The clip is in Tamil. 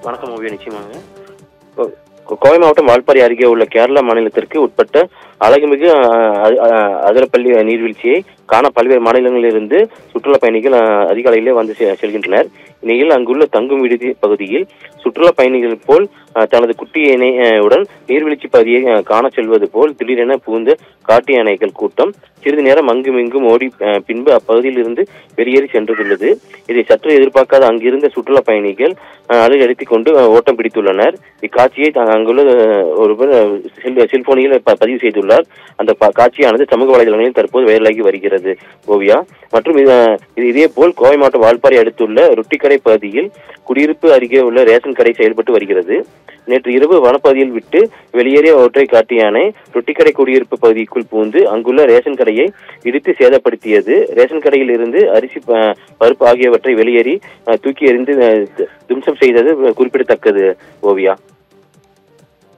வணக்கம் ஓவியா. நிச்சயமாங்க. கோவை மாவட்டம் வால்பாறை அருகே உள்ள கேரளா மாநிலத்திற்கு உட்பட்ட அழகுமிகு அதிரப்பள்ளி நீர்வீழ்ச்சியை காண பல்வேறு மாநிலங்களிலிருந்து சுற்றுலா பயணிகள் அதிகாலையிலே வந்து செல்கின்றனர். இந்நிலையில் அங்குள்ள தங்கும் விடுதி பகுதியில் சுற்றுலா பயணிகள் போல் தனது குட்டி யானையுடன் நீர்வீழ்ச்சி பகுதியை காண செல்வது போல் திடீரென புகுந்த காட்டு யானைகள் கூட்டம் சிறிது நேரம் அங்கும் இங்கும் ஓடி பின்பு அப்பகுதியில் இருந்து வெளியேறி சென்றுள்ளது. இதை சற்று எதிர்பார்க்காத அங்கிருந்த சுற்றுலா பயணிகள் அழுத்தி கொண்டு ஓட்டம் பிடித்துள்ளனர். இக்காட்சியை அங்குள்ள ஒருவர் செல்போனில் பதிவு செய்துள்ளார். அந்த காட்சியானது சமூக வலைதளங்களில் தற்போது வைரலாகி வருகிறது ஓவியா. மற்றும் இதே போல் கோவை மாவட்டம் வால்பாறை அடுத்துள்ள ரொட்டிக்கடை பகுதியில் குடியிருப்பு அருகே உள்ள ரேஷன் கடை செயல்பட்டு வருகிறது. நேற்று இரவு வனப்பகுதியில் விட்டு வெளியேறிய ஒற்றை காட்டு யானை ரொட்டிக்கடை குடியிருப்பு பகுதிக்குள் புகுந்து அங்குள்ள ரேஷன் கடையை இடித்து சேதப்படுத்தியது. ரேஷன் கடையில் இருந்து அரிசி, பருப்பு ஆகியவற்றை வெளியேறி தூக்கி எறிந்து தும்சம் செய்தது குறிப்பிடத்தக்கது ஓவியா.